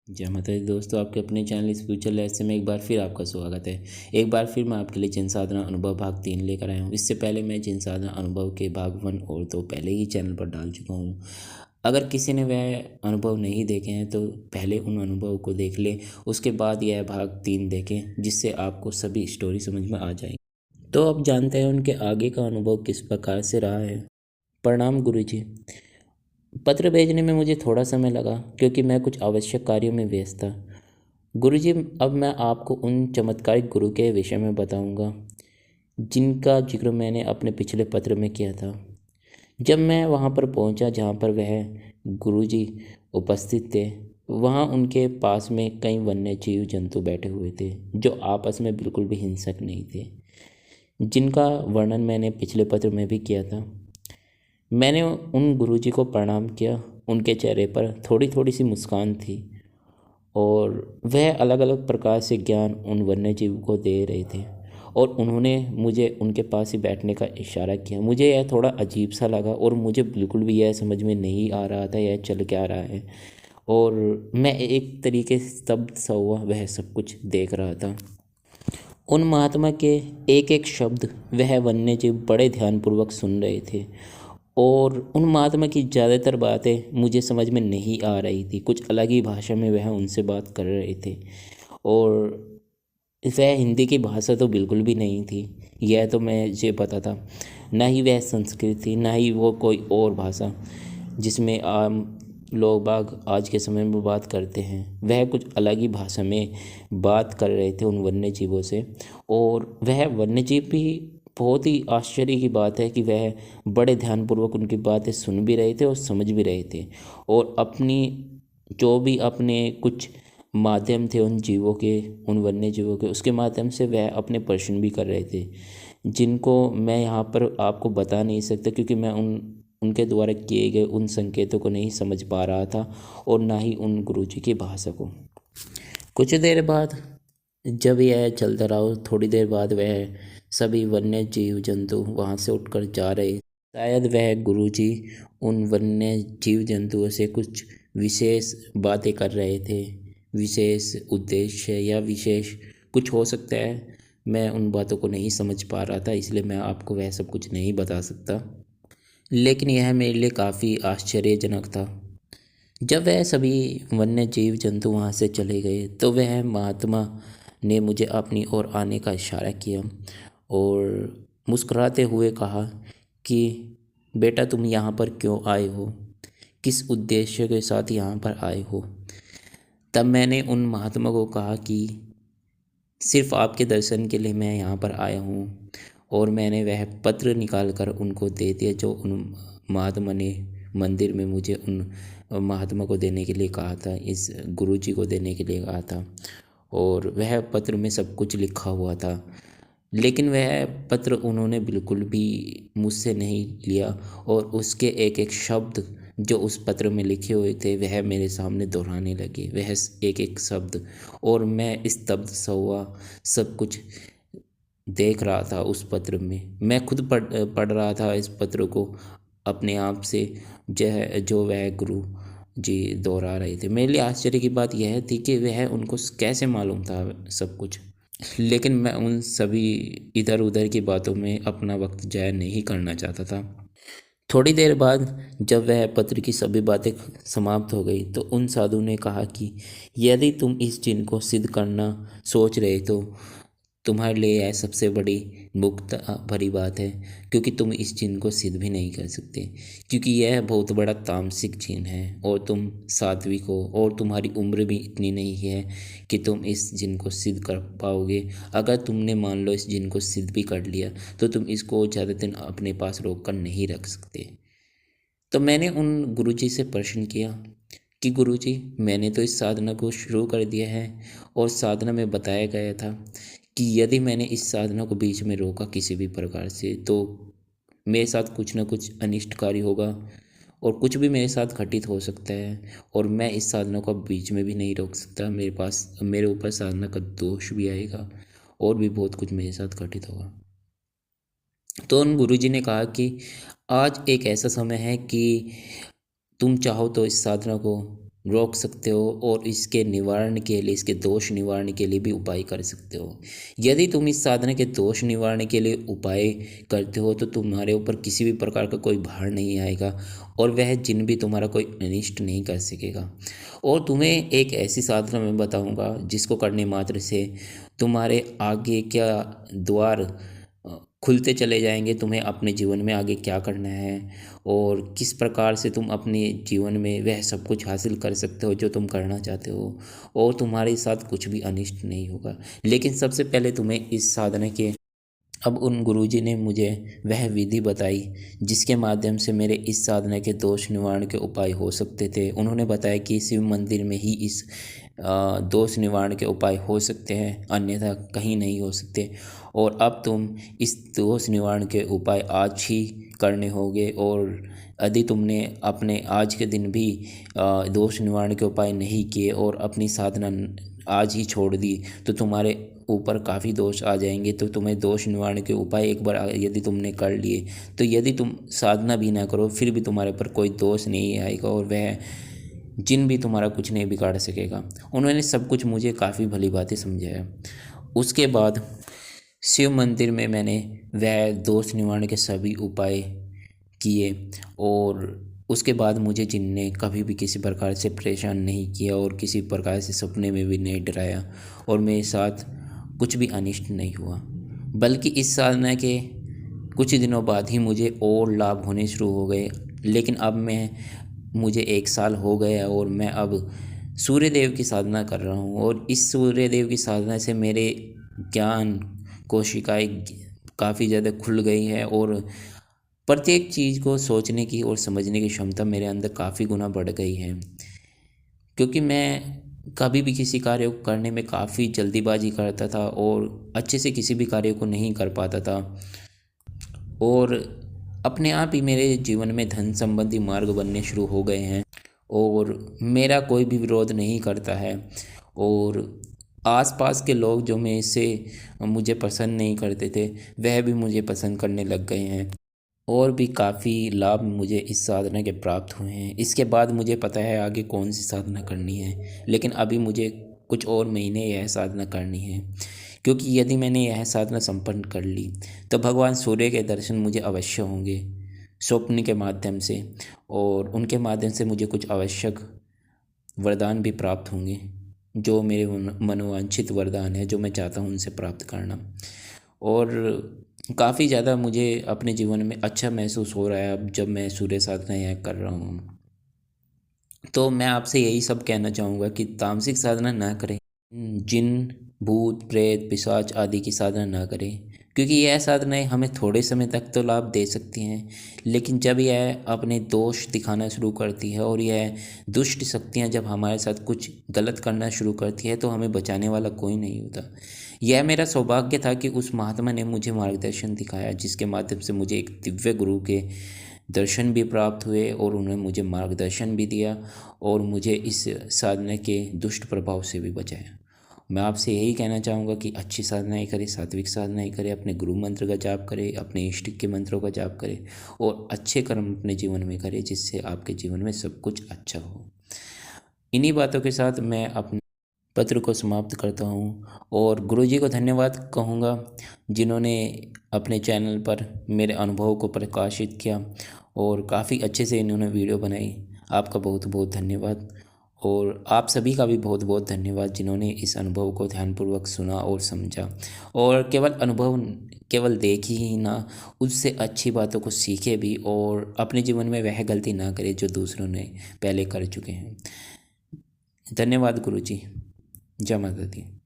जय माता दी दोस्तों, आपके अपने चैनल स्पिरिचुअल रहस्य में एक बार फिर आपका स्वागत है। एक बार फिर मैं आपके लिए जिन साधना अनुभव भाग 3 लेकर आया हूँ। इससे पहले मैं जिन साधना अनुभव के भाग 1 और 2 पहले ही चैनल पर डाल चुका हूँ। अगर किसी ने वह अनुभव नहीं देखे हैं तो पहले उन अनुभव को देख लें, उसके बाद यह भाग 3 देखें, जिससे आपको सभी स्टोरी समझ में आ जाएगी। तो अब जानते हैं उनके आगे का अनुभव किस प्रकार से रहा है। प्रणाम गुरुजी। पत्र भेजने में मुझे थोड़ा समय लगा क्योंकि मैं कुछ आवश्यक कार्यों में व्यस्त था। गुरुजी, अब मैं आपको उन चमत्कारिक गुरु के विषय में बताऊंगा जिनका जिक्र मैंने अपने पिछले पत्र में किया था। जब मैं वहां पर पहुंचा जहां पर वह गुरुजी उपस्थित थे, वहां उनके पास में कई वन्य जीव जंतु बैठे हुए थे जो आपस में बिल्कुल भी हिंसक नहीं थे, जिनका वर्णन मैंने पिछले पत्र में भी किया था। मैंने उन गुरुजी को प्रणाम किया। उनके चेहरे पर थोड़ी थोड़ी सी मुस्कान थी और वह अलग अलग प्रकार से ज्ञान उन वन्य जीव को दे रहे थे और उन्होंने मुझे उनके पास ही बैठने का इशारा किया। मुझे यह थोड़ा अजीब सा लगा और मुझे बिल्कुल भी यह समझ में नहीं आ रहा था यह चल क्या रहा है, और मैं एक तरीके से स्तब्ध सा हुआ वह सब कुछ देख रहा था। उन महात्मा के एक एक शब्द वह वन्य जीव बड़े ध्यानपूर्वक सुन रहे थे और उन महात्मा की ज़्यादातर बातें मुझे समझ में नहीं आ रही थी। कुछ अलग ही भाषा में वह उनसे बात कर रहे थे और वह हिंदी की भाषा तो बिल्कुल भी नहीं थी, यह तो मुझे पता था। ना ही वह संस्कृत थी, ना ही वो कोई और भाषा जिसमें आम लोग बाग आज के समय में बात करते हैं। वह कुछ अलग ही भाषा में बात कर रहे थे उन वन्य जीवों से। और वह वन्य जीव भी, बहुत ही आश्चर्य की बात है कि वह बड़े ध्यानपूर्वक उनकी बातें सुन भी रहे थे और समझ भी रहे थे और अपनी जो भी अपने कुछ माध्यम थे उन जीवों के, उन वन्य जीवों के, उसके माध्यम से वह अपने प्रश्न भी कर रहे थे, जिनको मैं यहाँ पर आपको बता नहीं सकता क्योंकि मैं उनके द्वारा किए गए उन संकेतों को नहीं समझ पा रहा था और ना ही उन गुरुजी की भाषा को। कुछ देर बाद जब यह चलता रहा, थोड़ी देर बाद वह सभी वन्य जीव जंतु वहाँ से उठकर जा रहे। शायद वह गुरुजी उन वन्य जीव जंतुओं से कुछ विशेष बातें कर रहे थे, विशेष उद्देश्य या विशेष कुछ हो सकता है। मैं उन बातों को नहीं समझ पा रहा था, इसलिए मैं आपको वह सब कुछ नहीं बता सकता, लेकिन यह मेरे लिए काफ़ी आश्चर्यजनक था। जब वह सभी वन्य जीव जंतु वहाँ से चले गए तो वह महात्मा ने मुझे अपनी ओर आने का इशारा किया और मुस्कुराते हुए कहा कि बेटा, तुम यहाँ पर क्यों आए हो, किस उद्देश्य के साथ यहाँ पर आए हो। तब मैंने उन महात्मा को कहा कि सिर्फ आपके दर्शन के लिए मैं यहाँ पर आया हूँ, और मैंने वह पत्र निकाल कर उनको दे दिया जो उन महात्मा ने मंदिर में मुझे उन महात्मा को देने के लिए कहा था, इस गुरुजी को देने के लिए कहा था। और वह पत्र में सब कुछ लिखा हुआ था, लेकिन वह पत्र उन्होंने बिल्कुल भी मुझसे नहीं लिया और उसके एक एक शब्द जो उस पत्र में लिखे हुए थे वह मेरे सामने दोहराने लगे, वह एक एक शब्द। और मैं स्तब्ध सा हुआ, सब कुछ देख रहा था उस पत्र में। मैं खुद पढ़ रहा था इस पत्र को अपने आप से, जो वह गुरु जी दोहरा रहे थे। मेरे लिए आश्चर्य की बात यह थी कि वह उनको कैसे मालूम था सब कुछ, लेकिन मैं उन सभी इधर उधर की बातों में अपना वक्त जाया नहीं करना चाहता था। थोड़ी देर बाद जब वह पत्र की सभी बातें समाप्त हो गई तो उन साधु ने कहा कि यदि तुम इस चिन्ह को सिद्ध करना सोच रहे तो तुम्हारे लिए यह सबसे बड़ी मुक्त भरी बात है, क्योंकि तुम इस चिन्ह को सिद्ध भी नहीं कर सकते, क्योंकि यह बहुत बड़ा तामसिक चिन्ह है और तुम सात्विक हो और तुम्हारी उम्र भी इतनी नहीं है कि तुम इस जिन को सिद्ध कर पाओगे। अगर तुमने मान लो इस जिन को सिद्ध भी कर लिया तो तुम इसको ज़्यादा दिन अपने पास रोक कर नहीं रख सकते। तो मैंने उन गुरुजी से प्रश्न किया कि गुरुजी, मैंने तो इस साधना को शुरू कर दिया है और साधना में बताया गया था कि यदि मैंने इस साधना को बीच में रोका किसी भी प्रकार से तो मेरे साथ कुछ ना कुछ अनिष्टकारी होगा और कुछ भी मेरे साथ घटित हो सकता है, और मैं इस साधना को अब बीच में भी नहीं रोक सकता। मेरे ऊपर साधना का दोष भी आएगा और भी बहुत कुछ मेरे साथ घटित होगा। तो उन गुरुजी ने कहा कि आज एक ऐसा समय है कि तुम चाहो तो इस साधना को रोक सकते हो और इसके निवारण के लिए, इसके दोष निवारण के लिए भी उपाय कर सकते हो। यदि तुम इस साधना के दोष निवारण के लिए उपाय करते हो तो तुम्हारे ऊपर किसी भी प्रकार का कोई भार नहीं आएगा और वह जिन भी तुम्हारा कोई अनिष्ट नहीं कर सकेगा। और तुम्हें एक ऐसी साधना मैं बताऊंगा जिसको करने मात्र से तुम्हारे आगे क्या द्वार खुलते चले जाएंगे, तुम्हें अपने जीवन में आगे क्या करना है और किस प्रकार से तुम अपने जीवन में वह सब कुछ हासिल कर सकते हो जो तुम करना चाहते हो और तुम्हारे साथ कुछ भी अनिष्ट नहीं होगा। लेकिन सबसे पहले तुम्हें इस साधना के, अब उन गुरुजी ने मुझे वह विधि बताई जिसके माध्यम से मेरे इस साधना के दोष निवारण के उपाय हो सकते थे। उन्होंने बताया कि शिव मंदिर में ही इस दोष निवारण के उपाय हो सकते हैं, अन्यथा कहीं नहीं हो सकते। और अब तुम इस दोष निवारण के उपाय आज ही करने होंगे और यदि तुमने अपने आज के दिन भी दोष निवारण के उपाय नहीं किए और अपनी साधना आज ही छोड़ दी तो तुम्हारे ऊपर काफ़ी दोष आ जाएंगे। तो तुम्हें दोष निवारण के उपाय एक बार यदि तुमने कर लिए तो यदि तुम साधना भी ना करो फिर भी तुम्हारे ऊपर कोई दोष नहीं आएगा और वह जिन भी तुम्हारा कुछ नहीं बिगाड़ सकेगा। उन्होंने सब कुछ मुझे काफ़ी भली बातें समझाया। उसके बाद शिव मंदिर में मैंने वह दोष निवारण के सभी उपाय किए और उसके बाद मुझे जिनने कभी भी किसी प्रकार से परेशान नहीं किया और किसी प्रकार से सपने में भी नहीं डराया और मेरे साथ कुछ भी अनिष्ट नहीं हुआ। बल्कि इस साधना के कुछ दिनों बाद ही मुझे और लाभ होने शुरू हो गए। लेकिन अब मुझे 1 साल हो गया और मैं अब सूर्य देव की साधना कर रहा हूँ और इस सूर्य देव की साधना से मेरे ज्ञान कोशिकाएं काफ़ी ज़्यादा खुल गई है और प्रत्येक चीज़ को सोचने की और समझने की क्षमता मेरे अंदर काफ़ी गुना बढ़ गई है। क्योंकि मैं कभी भी किसी कार्य को करने में काफ़ी जल्दीबाजी करता था और अच्छे से किसी भी कार्य को नहीं कर पाता था और अपने आप ही मेरे जीवन में धन संबंधी मार्ग बनने शुरू हो गए हैं और मेरा कोई भी विरोध नहीं करता है और आसपास के लोग जो मेरे से मुझे पसंद नहीं करते थे वह भी मुझे पसंद करने लग गए हैं और भी काफ़ी लाभ मुझे इस साधना के प्राप्त हुए हैं। इसके बाद मुझे पता है आगे कौन सी साधना करनी है, लेकिन अभी मुझे कुछ और महीने यह साधना करनी है क्योंकि यदि मैंने यह साधना संपन्न कर ली तो भगवान सूर्य के दर्शन मुझे अवश्य होंगे स्वप्न के माध्यम से और उनके माध्यम से मुझे कुछ आवश्यक वरदान भी प्राप्त होंगे जो मेरे मनोवांछित वरदान है जो मैं चाहता हूँ उनसे प्राप्त करना। और काफ़ी ज़्यादा मुझे अपने जीवन में अच्छा महसूस हो रहा है अब जब मैं सूर्य साधना यह कर रहा हूँ। तो मैं आपसे यही सब कहना चाहूँगा कि तामसिक साधना ना करें, जिन भूत प्रेत पिशाच आदि की साधना ना करें क्योंकि यह साधनाएं हमें थोड़े समय तक तो लाभ दे सकती हैं, लेकिन जब यह अपने दोष दिखाना शुरू करती है और यह दुष्ट शक्तियाँ जब हमारे साथ कुछ गलत करना शुरू करती है तो हमें बचाने वाला कोई नहीं होता। यह मेरा सौभाग्य था कि उस महात्मा ने मुझे मार्गदर्शन दिखाया जिसके माध्यम से मुझे एक दिव्य गुरु के दर्शन भी प्राप्त हुए और उन्होंने मुझे मार्गदर्शन भी दिया और मुझे इस साधना के दुष्ट प्रभाव से भी बचाया। मैं आपसे यही कहना चाहूँगा कि अच्छी साधनाएँ करें, सात्विक साधनाएँ करें, अपने गुरु मंत्र का जाप करें, अपने इष्ट के मंत्रों का जाप करें और अच्छे कर्म अपने जीवन में करें जिससे आपके जीवन में सब कुछ अच्छा हो। इन्हीं बातों के साथ मैं अपने पत्र को समाप्त करता हूँ और गुरुजी को धन्यवाद कहूँगा जिन्होंने अपने चैनल पर मेरे अनुभव को प्रकाशित किया और काफ़ी अच्छे से इन्होंने वीडियो बनाई। आपका बहुत बहुत धन्यवाद और आप सभी का भी बहुत बहुत धन्यवाद जिन्होंने इस अनुभव को ध्यानपूर्वक सुना और समझा और केवल अनुभव केवल देखी ही ना, उससे अच्छी बातों को सीखे भी और अपने जीवन में वह गलती ना करे जो दूसरों ने पहले कर चुके हैं। धन्यवाद गुरुजी। जय माता दी।